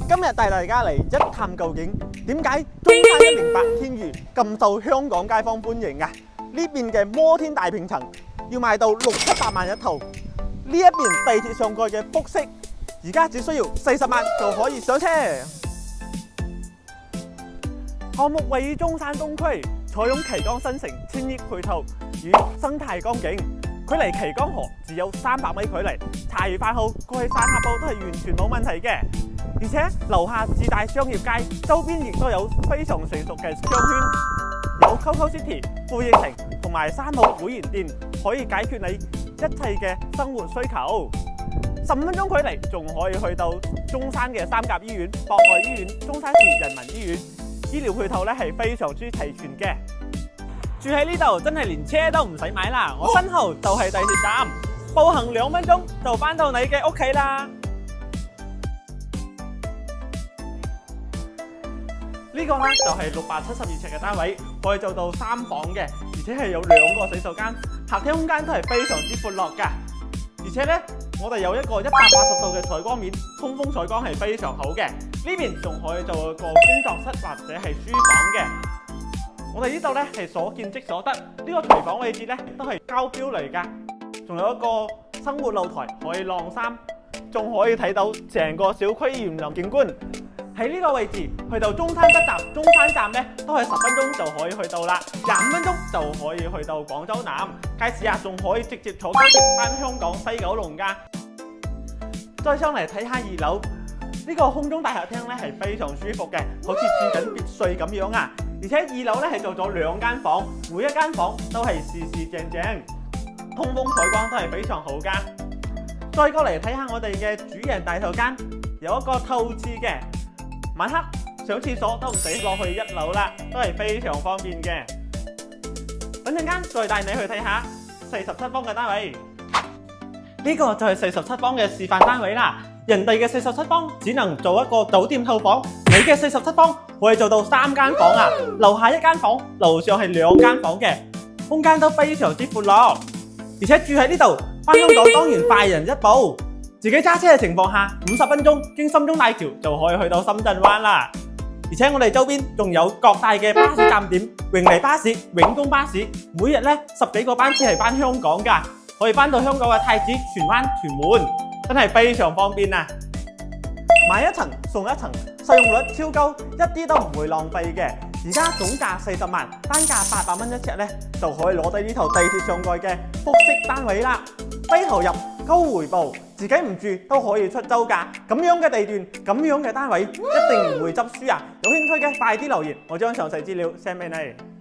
今日帶大家嚟一探究竟，點解中山108天馭咁受香港街坊歡迎啊？呢邊嘅摩天大平層要賣到600-700萬一套，呢一邊地鐵上蓋嘅複式，而家只需要40萬就可以上車。項目位於中山東區，採用綽江新城千億配套與生態光景，距離綽江河只有300米距離，茶餘飯後過去散下步都係完全冇問題嘅。而且樓下自帶商業街，周邊亦都有非常成熟嘅商圈，有 Coco City、富益城同埋山姆會員店，可以解決你一切嘅生活需求。15分鐘距離仲可以去到中山嘅三甲醫院、博愛醫院、中山市人民醫院，醫療配套咧係非常之齊全嘅。住喺呢度真係連車都唔使買啦，我身後就係地鐵站，步行2分鐘就返到你嘅屋企啦。呢個咧就係672尺嘅單位，可以做到3房嘅，而且係有2個洗手間，客廳空間都係非常之闊落㗎。而且咧，我哋有一個180度嘅採光面，通風採光係非常好嘅。呢邊仲可以做一個工作室或者係書房嘅。我哋呢度咧係所見即所得，呢個廚房位置咧都係膠標嚟㗎，仲有一個生活露台可以晾衫，仲可以睇到成個小區園林景觀。喺呢個位置去到中山北站、中山站咧，都係10分鐘就可以去到啦，25分鐘就可以去到廣州南。屆時啊，仲可以直接坐高鐵返香港西九龍㗎。再上嚟睇下2樓，呢個空中大客廳咧係非常舒服嘅，好似住緊別墅咁樣啊！而且2樓咧係做咗2間房，每一間房都係四正正，通風採光都係非常好㗎。再過嚟睇下我哋嘅主人大頭間，有一個透廁嘅。晚黑上廁所都唔使落去1樓啦，都係非常方便嘅。等陣間再帶你去睇下47方嘅單位，呢個就係47方嘅示範單位啦。人哋嘅47方只能做一個酒店套房，你嘅47方可以做到3間房啊！樓下1間房，樓上係2間房嘅，空間都非常之闊落。而且住喺呢度，返香港當然快人一步。自己揸車嘅情況下，50分鐘經深中大橋就可以去到深圳灣啦。而且我哋周邊仲有各大嘅巴士站點，榮利巴士、永東巴士，每日咧10幾個班次係返香港㗎，可以返到香港嘅太子、荃灣、屯門，真係非常方便啊！買一層送一層，使用率超高，一啲都唔會浪費嘅。而家總價40萬，單價800蚊一尺咧，就可以攞低呢頭地鐵上蓋嘅複式單位啦。低投入高回報，自己唔住都可以出租㗎。咁樣嘅地段，咁樣嘅單位，一定唔會執輸啊！有興趣嘅快啲留言，我將詳細資料 send 俾你。